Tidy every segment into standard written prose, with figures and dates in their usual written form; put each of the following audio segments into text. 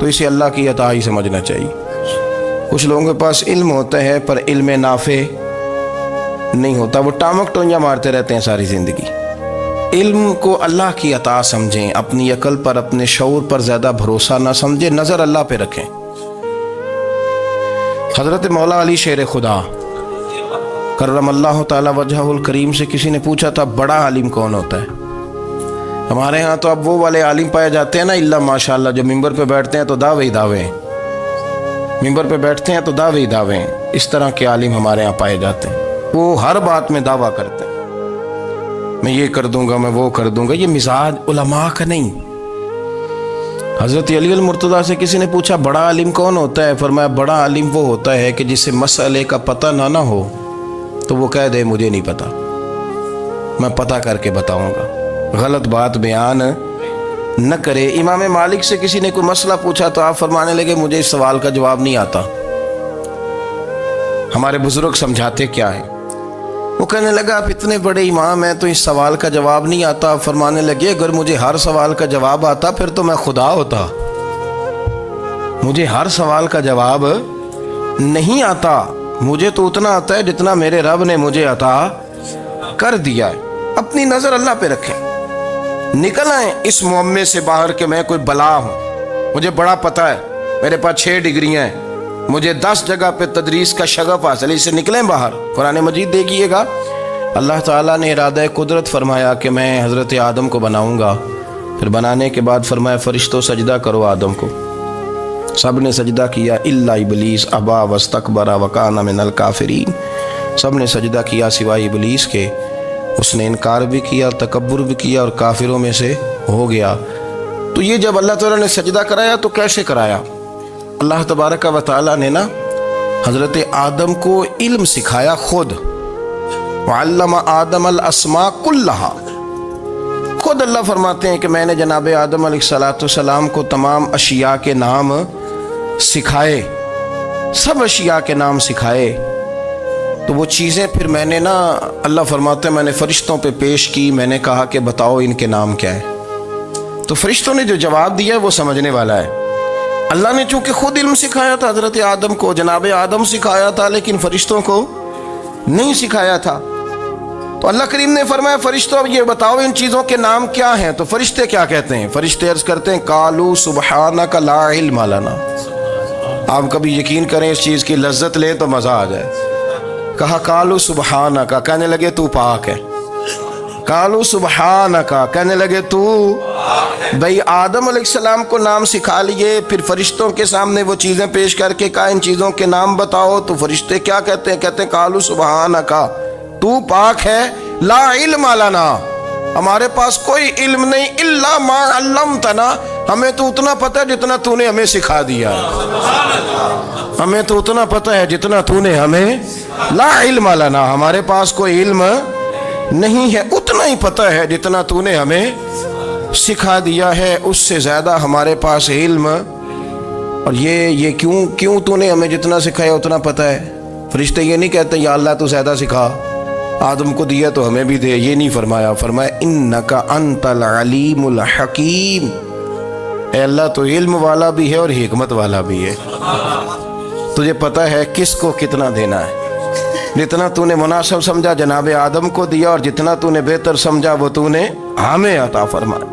تو اسے اللہ کی عطا ہی سمجھنا چاہیے۔ کچھ لوگوں کے پاس علم ہوتا ہے پر علم نافع نہیں ہوتا، وہ ٹامک ٹونجا مارتے رہتے ہیں ساری زندگی۔ علم کو اللہ کی عطا سمجھیں، اپنی عقل پر اپنے شعور پر زیادہ بھروسہ نہ سمجھیں، نظر اللہ پہ رکھیں۔ حضرت مولا علی شیر خدا کرم اللہ تعالی وجہہ الکریم سے کسی نے پوچھا تھا بڑا عالم کون ہوتا ہے؟ ہمارے ہاں تو اب وہ والے عالم پائے جاتے ہیں نا، اللہ ماشاءاللہ، جو ممبر پہ بیٹھتے ہیں تو دعوے ہی دعوے ہیں، ممبر پہ بیٹھتے ہیں تو دعوے ہی دعوے ہیں۔ اس طرح کے عالم ہمارے ہاں پائے جاتے ہیں، وہ ہر بات میں دعویٰ کرتے ہیں، میں یہ کر دوں گا، میں وہ کر دوں گا۔ یہ مزاج علماء کا نہیں۔ حضرت علی المرتضیٰ سے کسی نے پوچھا بڑا عالم کون ہوتا ہے؟ فرمایا بڑا عالم وہ ہوتا ہے کہ جسے مسئلے کا پتہ نہ ہو تو وہ کہہ دے مجھے نہیں پتا، میں پتہ کر کے بتاؤں گا، غلط بات بیان نہ کرے۔ امام مالک سے کسی نے کوئی مسئلہ پوچھا تو آپ فرمانے لگے مجھے اس سوال کا جواب نہیں آتا، ہمارے بزرگ سمجھاتے کیا ہے؟ وہ کہنے لگا آپ اتنے بڑے امام ہیں تو اس سوال کا جواب نہیں آتا۔ آپ فرمانے لگے اگر مجھے ہر سوال کا جواب آتا پھر تو میں خدا ہوتا، مجھے ہر سوال کا جواب نہیں آتا، مجھے تو اتنا آتا ہے جتنا میرے رب نے مجھے عطا کر دیا ہے۔ اپنی نظر اللہ پہ رکھیں، نکل آئیں اس معمے سے باہر کہ میں کوئی بلا ہوں، مجھے بڑا پتہ ہے، میرے پاس 6 ڈگریاں ہیں، مجھے 10 جگہ پہ تدریس کا شغف حاصل ہے، اس سے نکلیں باہر۔ قرآن مجید دیکھیے گا، اللہ تعالیٰ نے ارادہ قدرت فرمایا کہ میں حضرت آدم کو بناؤں گا، پھر بنانے کے بعد فرمایا فرشتوں سجدہ کرو آدم کو، سب نے سجدہ کیا الا ابلیس ابا واستکبر وکان من الکافرین، سب نے سجدہ کیا سوائے ابلیس کے، اس نے انکار بھی کیا، تکبر بھی کیا اور کافروں میں سے ہو گیا۔ تو یہ جب اللہ تعالیٰ نے سجدہ کرایا تو کیسے کرایا؟ اللہ تبارک و تعالیٰ نے نا حضرت آدم کو علم سکھایا خود، وعلم آدم الاسماء کلہا، خود اللہ فرماتے ہیں کہ میں نے جناب آدم علیہ السلام کو تمام اشیاء کے نام سکھائے، سب اشیاء کے نام سکھائے۔ تو وہ چیزیں پھر میں نے نا، اللہ فرماتے ہیں میں نے فرشتوں پہ پیش کی، میں نے کہا کہ بتاؤ ان کے نام کیا ہے، تو فرشتوں نے جو جواب دیا ہے وہ سمجھنے والا ہے۔ اللہ نے چونکہ خود علم سکھایا تھا حضرت آدم کو، جناب آدم سکھایا تھا، لیکن فرشتوں کو نہیں سکھایا تھا۔ تو اللہ کریم نے فرمایا فرشتوں اب یہ بتاؤ ان چیزوں کے نام کیا ہیں؟ تو فرشتے کیا کہتے ہیں؟ فرشتے عرض کرتے ہیں قالوا سبحانک لا علم لنا۔ آپ کبھی یقین کریں اس چیز کی لذت لیں تو مزہ آ جائے۔ کہا قالوا سبحانک، کہنے لگے تو پاک ہے، قالوا سبحانک، کہنے لگے تو بھئی آدم علیہ السلام کو نام سکھا لیے، پھر فرشتوں کے سامنے وہ چیزیں پیش کر کے کہا ان چیزوں کے نام بتاؤ، تو فرشتے کیا کہتے ہیں؟ کہتے ہیں قالوا سبحانک، تو پاک ہے، لا علم لنا، ہمارے پاس کوئی علم نہیں، الا ما علمتنا، ہمیں تو اتنا پتہ ہے جتنا تو نے ہمیں سکھا دیا، ہمیں تو اتنا پتہ ہے جتنا تو نے ہمیں، لا علم لنا، ہمارے پاس کوئی علم نہیں ہے، اتنا ہی پتہ ہے جتنا تو نے ہمیں سکھا دیا ہے، اس سے زیادہ ہمارے پاس علم، اور یہ کیوں تو نے ہمیں جتنا سکھایا اتنا پتہ ہے۔ فرشتے یہ نہیں کہتے یا اللہ تو زیادہ سکھا، آدم کو دیا تو ہمیں بھی دے، یہ نہیں فرمایا، فرمایا انک انت العلیم الحکیم، اے اللہ تو علم والا بھی ہے اور حکمت والا بھی ہے، تجھے پتہ ہے کس کو کتنا دینا ہے، جتنا تو نے مناسب سمجھا جناب آدم کو دیا، اور جتنا تو نے بہتر سمجھا وہ تو نے ہمیں عطا فرمایا۔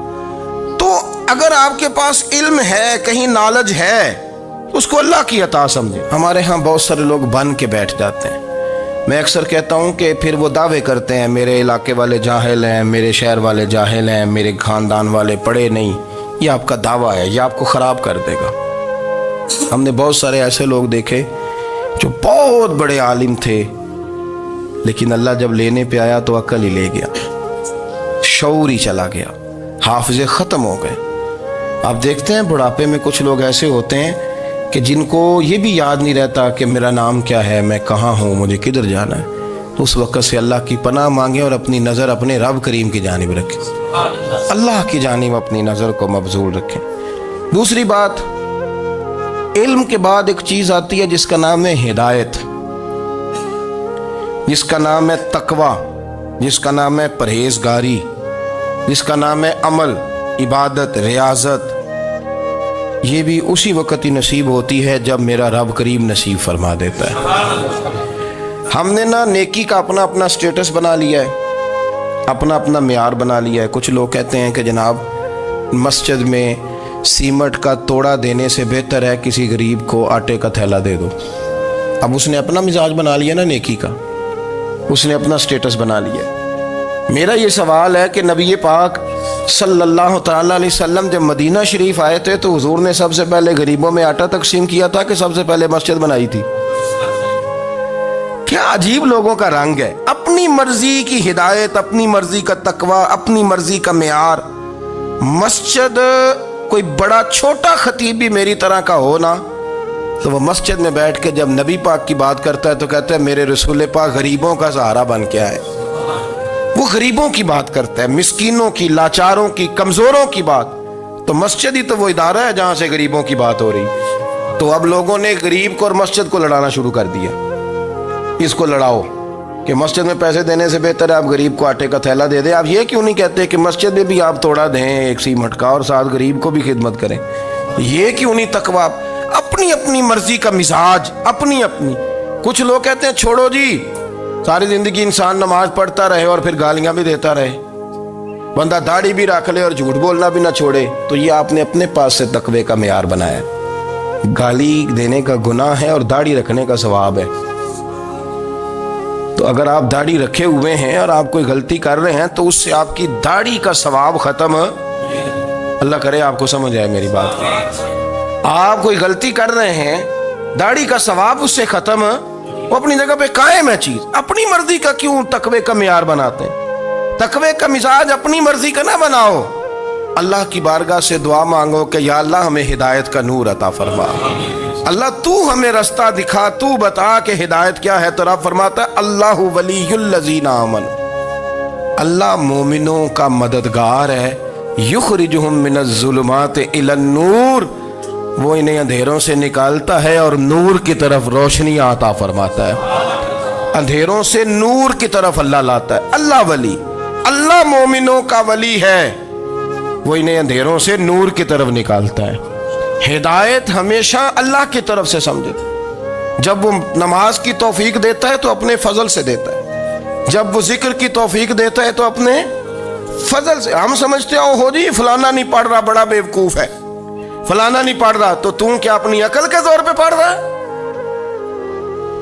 تو اگر آپ کے پاس علم ہے، کہیں نالج ہے، اس کو اللہ کی عطا سمجھیں۔ ہمارے ہاں بہت سارے لوگ بن کے بیٹھ جاتے ہیں، میں اکثر کہتا ہوں کہ پھر وہ دعوے کرتے ہیں میرے علاقے والے جاہل ہیں، میرے شہر والے جاہل ہیں، میرے خاندان والے پڑھے نہیں، یہ آپ کا دعویٰ ہے، یہ آپ کو خراب کر دے گا۔ ہم نے بہت سارے ایسے لوگ دیکھے جو بہت بڑے عالم تھے، لیکن اللہ جب لینے پہ آیا تو عقل ہی لے گیا، شعور ہی چلا گیا، حافظے ختم ہو گئے۔ آپ دیکھتے ہیں بڑھاپے میں کچھ لوگ ایسے ہوتے ہیں کہ جن کو یہ بھی یاد نہیں رہتا کہ میرا نام کیا ہے، میں کہاں ہوں، مجھے کدھر جانا ہے۔ تو اس وقت سے اللہ کی پناہ مانگیں اور اپنی نظر اپنے رب کریم کی جانب رکھیں، اللہ کی جانب اپنی نظر کو مبذول رکھیں۔ دوسری بات، علم کے بعد ایک چیز آتی ہے جس کا نام ہے ہدایت، جس کا نام ہے تقوی، جس کا نام ہے پرہیزگاری، جس کا نام ہے عمل، عبادت، ریاضت۔ یہ بھی اسی وقت ہی نصیب ہوتی ہے جب میرا رب کریم نصیب فرما دیتا ہے۔ ہم نے نا نیکی کا اپنا اپنا سٹیٹس بنا لیا ہے، اپنا اپنا معیار بنا لیا ہے۔ کچھ لوگ کہتے ہیں کہ جناب مسجد میں سیمنٹ کا توڑا دینے سے بہتر ہے کسی غریب کو آٹے کا تھیلا دے دو۔ اب اس نے اپنا مزاج بنا لیا نا نیکی کا، اس نے اپنا سٹیٹس بنا لیا۔ میرا یہ سوال ہے کہ نبی پاک صلی اللہ تعالیٰ علیہ وسلم جب مدینہ شریف آئے تھے تو حضور نے سب سے پہلے غریبوں میں آٹا تقسیم کیا تھا کہ سب سے پہلے مسجد بنائی تھی؟ کیا عجیب لوگوں کا رنگ ہے، اپنی مرضی کی ہدایت، اپنی مرضی کا تقوی، اپنی مرضی کا معیار۔ مسجد کوئی بڑا چھوٹا خطیب بھی میری طرح کا ہو نا تو وہ مسجد میں بیٹھ کے جب نبی پاک کی بات کرتا ہے تو کہتا ہے میرے رسول پاک غریبوں کا سہارا بن کے آئے۔ وہ غریبوں کی بات کرتا ہے، مسکینوں کی، لاچاروں کی، کمزوروں کی بات۔ تو مسجد ہی تو وہ ادارہ ہے جہاں سے غریبوں کی بات ہو رہی۔ تو اب لوگوں نے غریب کو اور مسجد کو لڑانا شروع کر دیا، اس کو لڑاؤ کہ مسجد میں پیسے دینے سے بہتر ہے آپ غریب کو آٹے کا تھیلا دے دیں۔ آپ یہ کیوں نہیں کہتے کہ مسجد میں بھی آپ توڑا دیں ایک سیمنٹ کا اور ساتھ غریب کو بھی خدمت کریں؟ یہ کیوں نہیں تقویٰ؟ اپنی اپنی مرضی کا مزاج، اپنی اپنی۔ کچھ لوگ کہتے ہیں چھوڑو جی، ساری زندگی انسان نماز پڑھتا رہے اور پھر گالیاں بھی دیتا رہے، بندہ داڑھی بھی رکھ لے اور جھوٹ بولنا بھی نہ چھوڑے۔ تو یہ آپ نے اپنے پاس سے تقوی کا معیار بنایا۔ گالی دینے کا گناہ ہے اور داڑھی رکھنے کا ثواب ہے۔ تو اگر آپ داڑھی رکھے ہوئے ہیں اور آپ کوئی غلطی کر رہے ہیں تو اس سے آپ کی داڑھی کا ثواب ختم، اللہ کرے آپ کو سمجھ آئے میری بات۔ آپ کوئی غلطی کر رہے ہیں، داڑھی کا ثواب اس سے ختم، وہ اپنی جگہ پہ قائم ہے چیز۔ اپنی مرضی کا کیوں تقوی کا معیار بناتے ہیں؟ تقوی کا مزاج اپنی مرضی کا نہ بناؤ۔ اللہ کی بارگاہ سے دعا مانگو کہ یا اللہ ہمیں ہدایت کا نور عطا فرما، اللہ تو ہمیں رستہ دکھا، تو بتا کہ ہدایت کیا ہے۔ تو رب فرماتا ہے اللہ ولی الذین آمنوا، اللہ مومنوں کا مددگار ہے، یخرجہم من الظلمات الی النور، وہ انہیں اندھیروں سے نکالتا ہے اور نور کی طرف روشنی عطا فرماتا ہے۔ اندھیروں سے نور کی طرف اللہ لاتا ہے۔ اللہ ولی، اللہ مومنوں کا ولی ہے، وہ انہیں اندھیروں سے نور کی طرف نکالتا ہے۔ ہدایت ہمیشہ اللہ کی طرف سے سمجھے۔ جب وہ نماز کی توفیق دیتا ہے تو اپنے فضل سے دیتا ہے، جب وہ ذکر کی توفیق دیتا ہے تو اپنے فضل سے۔ ہم سمجھتے ہو جی فلانا نہیں پڑھ رہا بڑا بیوقوف ہے، فلانا نہیں پڑھ رہا، تو تم کیا اپنی عقل کے زور پہ پڑھ رہا ہے؟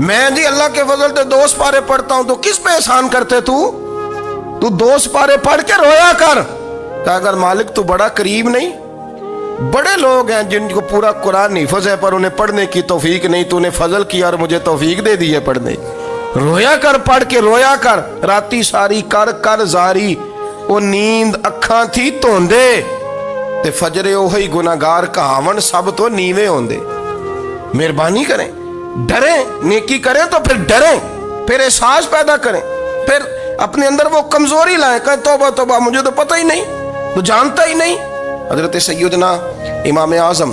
میں جی اللہ کے فضل سے 2 سپارے پڑھتا ہوں، تو کس پہ احسان کرتے تو 2 سپارے پڑھ کے رویا کر کہ اگر مالک تو بڑا قریب نہیں۔ بڑے لوگ ہیں جن کو پورا قرآن حفظ ہے پر انہیں پڑھنے کی توفیق نہیں، تو انہیں فضل کیا اور مجھے توفیق دے دی ہے پڑھنے۔ رویا کر، پڑھ کے رویا کر، راتی ساری کر کر زاری، وہ نیند اکھاں تھی توندے تے فجرے اوہی گناہگار کہاون سب تو نیوے ہوندے۔ مہربانی کریں، ڈریں، نیکی کریں تو پھر ڈریں، پھر احساس پیدا کریں، پھر اپنے اندر وہ کمزوری لائیں کہ توبہ توبہ مجھے تو پتہ ہی نہیں، تو جانتا ہی نہیں۔ حضرت سیدنا امام اعظم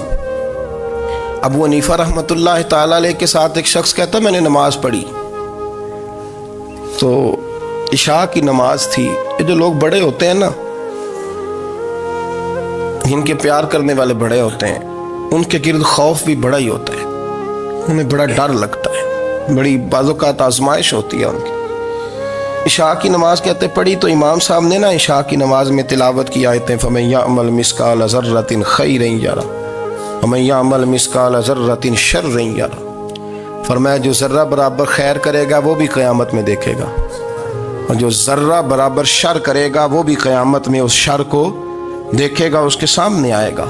ابو حنیفہ رحمۃ اللہ تعالی علیہ کے ساتھ ایک شخص کہتا میں نے نماز پڑھی تو عشاء کی نماز تھی۔ یہ جو لوگ بڑے ہوتے ہیں نا، جن کے پیار کرنے والے بڑے ہوتے ہیں، ان کے گرد خوف بھی بڑا ہی ہوتا ہے، انہیں بڑا ڈر لگتا ہے، بڑی بعض اوقات آزمائش ہوتی ہے ان کی۔ عشاء کی نماز کہتے پڑھی تو امام صاحب نے نا عشاء کی نماز میں تلاوت کی آیتیں فَمَن يَعْمَلْ مِثْقَالَ ذَرَّةٍ خَيْرًا يَرَهُ وَمَن يَعْمَلْ مِثْقَالَ ذَرَّةٍ شَرًّا يَرَهُ، فرمایا جو ذرہ برابر خیر کرے گا وہ بھی قیامت میں دیکھے گا، اور جو ذرہ برابر شر کرے گا وہ بھی قیامت میں اس شر کو دیکھے گا، اس کے سامنے آئے گا۔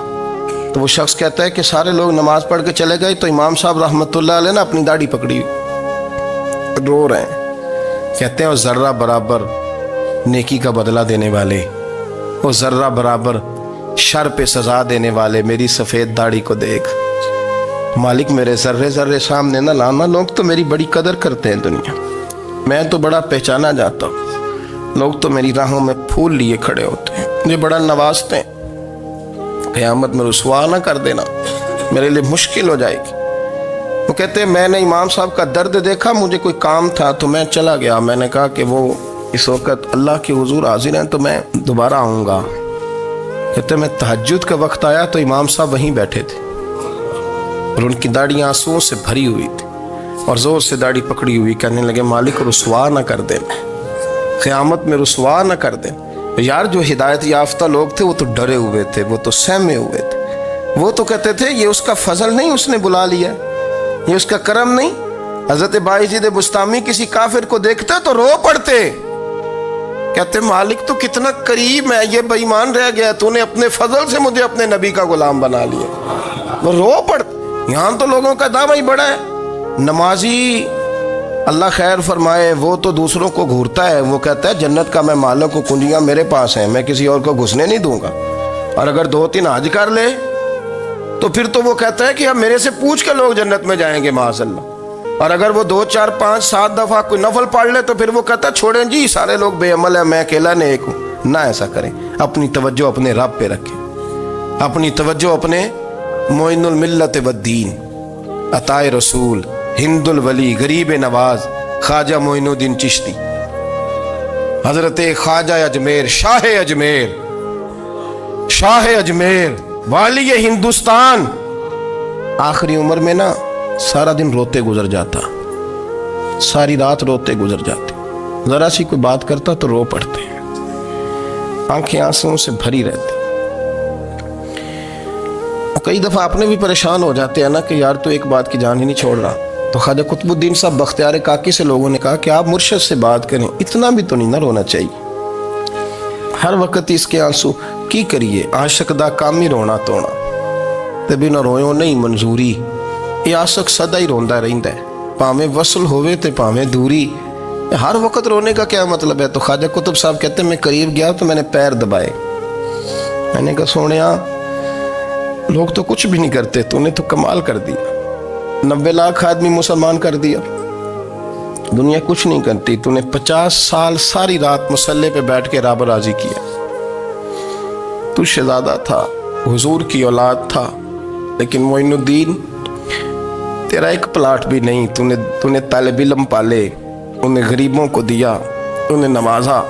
تو وہ شخص کہتا ہے کہ سارے لوگ نماز پڑھ کے چلے گئے تو امام صاحب رحمۃ اللہ علیہ نے اپنی داڑھی پکڑی، رو رہے ہیں، کہتے ہیں وہ ذرہ برابر نیکی کا بدلہ دینے والے، وہ ذرہ برابر شر پہ سزا دینے والے میری سفید داڑھی کو دیکھ، مالک میرے ذرے ذرے سامنے نہ لانا، لوگ تو میری بڑی قدر کرتے ہیں دنیا، میں تو بڑا پہچانا جاتا ہوں، لوگ تو میری راہوں میں پھول لیے کھڑے ہوتے ہیں، مجھے بڑا نوازتے ہیں، قیامت میں رسوا نہ کر دینا، میرے لیے مشکل ہو جائے گی۔ وہ کہتے ہیں میں نے امام صاحب کا درد دیکھا، مجھے کوئی کام تھا تو میں چلا گیا، میں نے کہا کہ وہ اس وقت اللہ کے حضور حاضر ہیں تو میں دوبارہ آؤں گا، کہتے میں تہجد کا وقت آیا تو امام صاحب وہیں بیٹھے تھے اور ان کی داڑھی آنسوؤں سے بھری ہوئی تھی اور زور سے داڑھی پکڑی ہوئی، کہنے لگے مالک رسوا نہ کر دیں، قیامت میں رسوا نہ کر دیں۔ یار جو ہدایت یافتہ لوگ تھے وہ تو ڈرے ہوئے تھے، وہ تو سہمے ہوئے تھے، وہ تو کہتے تھے یہ اس کا فضل نہیں، اس نے بلا لیا، یہ اس کا کرم نہیں۔ حضرت بایزید بستامی کسی کافر کو دیکھتے تو رو پڑتے، کہتے مالک تو کتنا قریب ہے، یہ بے ایمان رہ گیا، تو نے اپنے فضل سے مجھے اپنے نبی کا غلام بنا لیا، وہ رو پڑتے۔ یہاں تو لوگوں کا دعویٰ ہی بڑا ہے، نمازی اللہ خیر فرمائے وہ تو دوسروں کو گھورتا ہے، وہ کہتا ہے جنت کا میں مالک ہوں، کنجیاں میرے پاس ہیں، میں کسی اور کو گھسنے نہیں دوں گا، اور اگر 2-3 حج کر لے تو پھر تو وہ کہتا ہے کہ اب میرے سے پوچھ کے لوگ جنت میں جائیں گے معاذ اللہ، اور اگر وہ 2 4 5 7 دفعہ کوئی نفل پڑھ لے تو پھر وہ کہتا ہے چھوڑیں جی سارے لوگ بے عمل ہیں، میں اکیلا نیک ہوں۔ نہ ایسا کریں، اپنی توجہ اپنے رب پہ رکھیں، اپنی توجہ اپنے معین الملت والدین، عطائے رسول، ہند الولی، غریب نواز، خواجہ معین الدین چشتی، حضرت خواجہ اجمیر، شاہ اجمیر، شاہ اجمیر، والی ہندوستان، آخری عمر میں نا سارا دن روتے گزر جاتا، ساری رات روتے گزر جاتے، ذرا سی کوئی بات کرتا تو رو پڑتے، آنکھیں آنسوؤں سے بھری رہتی۔ کئی دفعہ اپنے بھی پریشان ہو جاتے ہیں نا کہ یار تو ایک بات کی جان ہی نہیں چھوڑ رہا، تو خواجہ قطب الدین صاحب بختیار کاکی سے لوگوں نے کہا کہ آپ مرشد سے بات کریں، اتنا بھی تو نہیں نہ رونا چاہیے، ہر وقت اس کے آنسو کی کریے، عاشق دا کام ہی رونا تونا، تبھی نہ رویوں نہیں منظوری، یہ عاشق سدا ہی روندا رہندا ہے، پاویں وصل ہوئے تے پاویں دوری، ہر وقت رونے کا کیا مطلب ہے؟ تو خواجہ قطب صاحب کہتے ہیں میں قریب گیا تو میں نے پیر دبائے، میں نے کہا سونیا لوگ تو کچھ بھی نہیں کرتے، تو نے تو کمال کر دیا، 90 لاکھ آدمی مسلمان کر دیا، دنیا کچھ نہیں کرتی، تو نے 50 سال ساری رات مسلح پہ بیٹھ کے رب راضی کیا، تو شہزادہ تھا، حضور کی اولاد تھا، لیکن معین الدین تیرا ایک پلاٹ بھی نہیں، تو نے طالب علم پالے، انہیں غریبوں کو دیا، انہیں نوازا،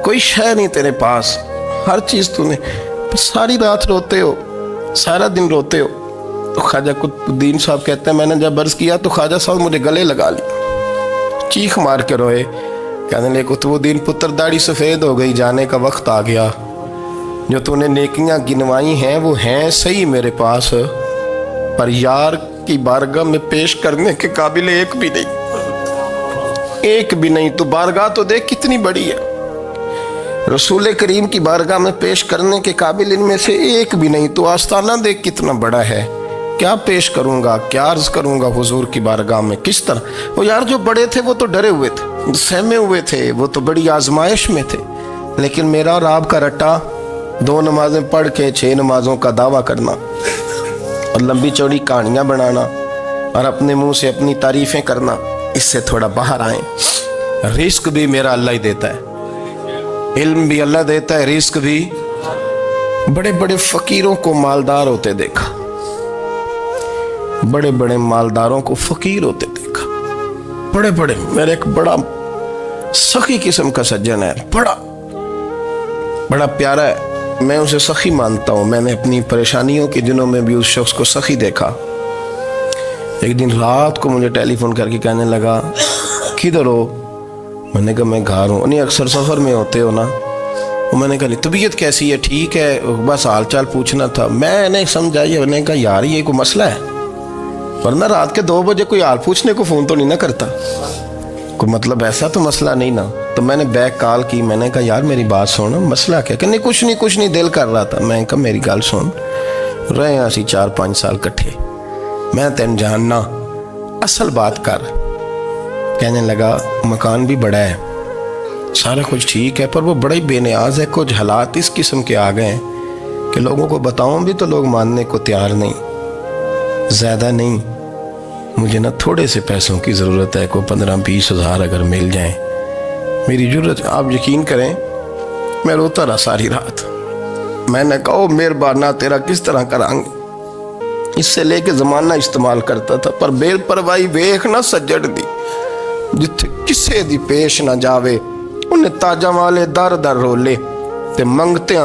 کوئی شے نہیں تیرے پاس، ہر چیز تو نے، ساری رات روتے ہو، سارا دن روتے ہو۔ تو خواجہ قطب الدین صاحب کہتے ہیں میں نے جب عرض کیا تو خواجہ صاحب مجھے گلے لگا لیا، چیخ مار کے روئے، کہنے لگے قطب الدین پتر داڑھی سفید ہو گئی، جانے کا وقت آ گیا، جو تو نے نیکیاں گنوائی ہیں وہ ہیں صحیح میرے پاس، پر یار کی بارگاہ میں پیش کرنے کے قابل ایک بھی نہیں، ایک بھی نہیں، تو بارگاہ تو دیکھ کتنی بڑی ہے، رسول کریم کی بارگاہ میں پیش کرنے کے قابل ان میں سے ایک بھی نہیں، تو آستانہ دیکھ کتنا بڑا ہے، کیا پیش کروں گا، کیا عرض کروں گا حضور کی بارگاہ میں، کس طرح؟ وہ یار جو بڑے تھے وہ تو ڈرے ہوئے تھے، سہمے ہوئے تھے، وہ تو بڑی آزمائش میں تھے، لیکن میرا اور آپ کا رٹا 2 نمازیں پڑھ کے 6 نمازوں کا دعویٰ کرنا اور لمبی چوڑی کہانیاں بنانا اور اپنے منہ سے اپنی تعریفیں کرنا، اس سے تھوڑا باہر آئیں۔ رزق بھی میرا اللہ ہی دیتا ہے، علم بھی اللہ دیتا ہے، رزق بھی۔ بڑے بڑے فقیروں کو مالدار ہوتے دیکھا، بڑے بڑے مالداروں کو فقیر ہوتے دیکھا، بڑے بڑے، میرے ایک بڑا سخی قسم کا سجن ہے، بڑا پیارا ہے، میں اسے سخی مانتا ہوں، میں نے اپنی پریشانیوں کے دنوں میں بھی اس شخص کو سخی دیکھا۔ ایک دن رات کو مجھے ٹیلی فون کر کے کہنے لگا کدھر ہو؟ میں نے کہا میں گھر ہوں۔ نہیں اکثر سفر میں ہوتے ہو نا؟ میں نے کہا طبیعت کیسی ہے؟ ٹھیک ہے، بس حال چال پوچھنا تھا۔ میں نے سمجھائی، میں نے کہا یار یہ کوئی مسئلہ ہے، ورنہ رات کے 2 بجے کوئی حال پوچھنے کو فون تو نہیں نہ کرتا، کوئی مطلب ایسا تو مسئلہ نہیں نا۔ تو میں نے بیک کال کی، میں نے کہا یار میری بات سن، مسئلہ کیا؟ کہ نہیں کچھ نہیں دل کر رہا تھا۔ میں نے کہا میری گل سن، رہے ہیں اسی 4-5 سال کٹھے، میں تین جاننا، اصل بات کر۔ کہنے لگا مکان بھی بڑا ہے، سارا کچھ ٹھیک ہے، پر وہ بڑا ہی بے نیاز ہے، کچھ حالات اس قسم کے آ گئے ہیں کہ لوگوں کو بتاؤں بھی تو لوگ ماننے کو تیار نہیں، زیادہ نہیں، مجھے نا تھوڑے سے پیسوں کی ضرورت ہے، کوئی 15-20 ہزار اگر مل جائیں، میری ضرورت۔ آپ یقین کریں میں روتا رہا ساری رات۔ میں نے کہا مہربانہ تیرا کس طرح کرانگے، اس سے لے کے زمانہ استعمال کرتا تھا، پر بے پرواہی ویکھ نہ سجڑ دی، جتھے کسے دی پیش نہ جاوے، انہیں تاجاں والے در در رولے تے منگتے ہیں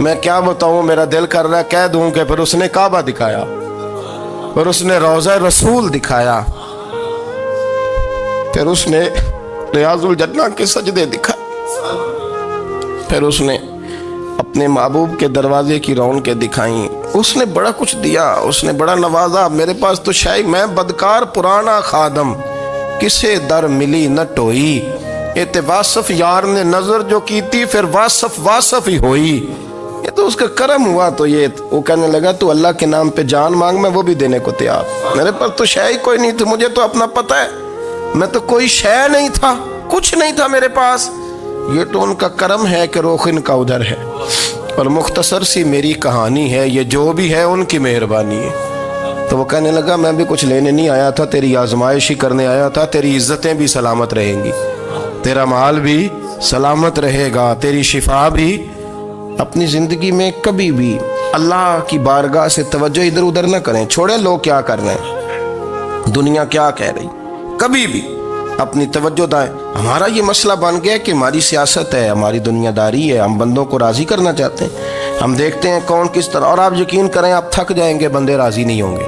میں کیا بتاؤں، میرا دل کر رہا ہے کہہ دوں کہ پھر اس نے کعبہ دکھایا، پھر اس نے روضہ رسول دکھایا، پھر اس نے ریاض الجنہ کے سجدے دکھائے، پھر اس نے اپنے محبوب کے دروازے کی رونقیں دکھائیں، اس نے بڑا کچھ دیا، اس نے بڑا نوازا۔ میرے پاس تو شاید میں بدکار پرانا خادم، کسے در ملی نہ ٹوئی، اے واصف یار نے نظر جو کی تھی، پھر واصف ہی ہوئی۔ یہ تو اس کا کرم ہوا۔ تو یہ وہ کہنے لگا تو اللہ کے نام پہ جان مانگ، میں وہ بھی دینے کو تیار۔ میرے پاس تو شے کوئی نہیں تھی، مجھے تو اپنا پتہ ہے، میں تو کوئی شے نہیں تھا، کچھ نہیں تھا میرے پاس۔ یہ تو ان کا کرم ہے کہ رخ ان کا ادھر ہے، اور مختصر سی میری کہانی ہے، یہ جو بھی ہے ان کی مہربانی ہے۔ تو وہ کہنے لگا میں بھی کچھ لینے نہیں آیا تھا، تیری آزمائش ہی کرنے آیا تھا، تیری عزتیں بھی سلامت رہیں گی، تیرا مال بھی سلامت رہے گا، تیری شفا بھی۔ اپنی زندگی میں کبھی بھی اللہ کی بارگاہ سے توجہ ادھر ادھر نہ کریں، چھوڑیں لوگ کیا کر رہے ہیں، دنیا کیا کہہ رہی، کبھی بھی اپنی توجہ دائیں۔ ہمارا یہ مسئلہ بن گیا کہ ہماری سیاست ہے، ہماری دنیا داری ہے، ہم بندوں کو راضی کرنا چاہتے ہیں، ہم دیکھتے ہیں کون کس طرح، اور آپ یقین کریں آپ تھک جائیں گے، بندے راضی نہیں ہوں گے،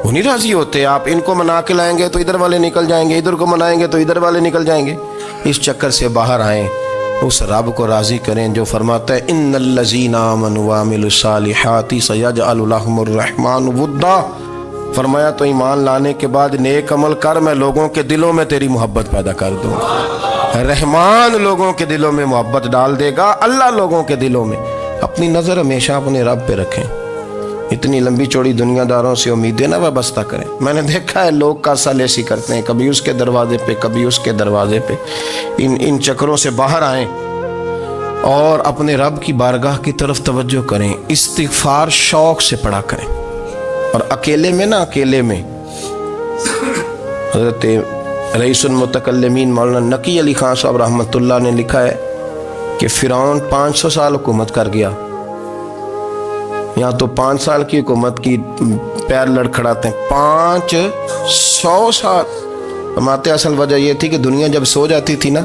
وہ نہیں راضی ہوتے۔ آپ ان کو منا کے لائیں گے تو ادھر والے نکل جائیں گے، ادھر کو منائیں گے تو ادھر والے نکل جائیں گے۔ اس چکر سے باہر آئیں، اس رب کو راضی کریں جو فرماتا ہے ان الذین آمنوا وعملوا الصالحات سیجعل لهم الرحمن ودا۔ فرمایا تو ایمان لانے کے بعد نیک عمل کر، میں لوگوں کے دلوں میں تیری محبت پیدا کر دوں گا۔ رحمان لوگوں کے دلوں میں محبت ڈال دے گا، اللہ لوگوں کے دلوں میں۔ اپنی نظر ہمیشہ اپنے رب پہ رکھیں، اتنی لمبی چوڑی دنیا داروں سے امیدیں نہ وابستہ کریں۔ میں نے دیکھا ہے لوگ کاسا لیسی کرتے ہیں، کبھی اس کے دروازے پہ کبھی اس کے دروازے پہ۔ ان چکروں سے باہر آئیں اور اپنے رب کی بارگاہ کی طرف توجہ کریں، استغفار شوق سے پڑھا کریں، اور اکیلے میں نا، اکیلے میں۔ حضرت رئیس المتکلمین مولانا نقی علی خان صاحب رحمۃ اللہ نے لکھا ہے کہ فرعون 500 سال حکومت کر گیا، یہاں تو 5 سال کی حکومت کی پیر لڑکھڑاتے ہیں، 500 سال۔ فرماتے اصل وجہ یہ تھی کہ دنیا جب سو جاتی تھی نا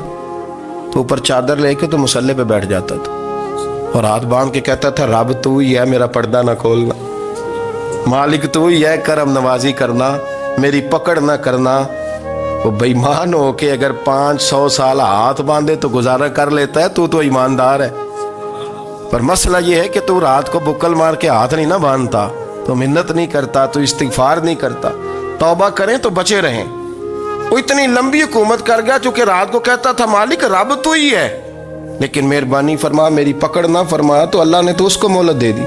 تو اوپر چادر لے کے تو مسلح پہ بیٹھ جاتا تھا، اور ہاتھ باندھ کے کہتا تھا رب تو ہی ہے، میرا پردہ نہ کھولنا، مالک تو ہی ہے، کرم نوازی کرنا، میری پکڑ نہ کرنا۔ وہ بے ایمان ہو کے اگر 500 سال ہاتھ باندھے تو گزارا کر لیتا ہے، تو ایماندار ہے۔ پر مسئلہ یہ ہے کہ تو رات کو بکل مار کے ہاتھ نہیں نہ باندھتا، تو منت نہیں کرتا، تو استغفار نہیں کرتا۔ توبہ کریں تو بچے رہیں۔ وہ اتنی لمبی حکومت کر گیا چونکہ رات کو کہتا تھا مالک رب تو ہی ہے، لیکن مہربانی فرما، میری پکڑ نہ فرمایا، تو اللہ نے تو اس کو مہلت دے دی۔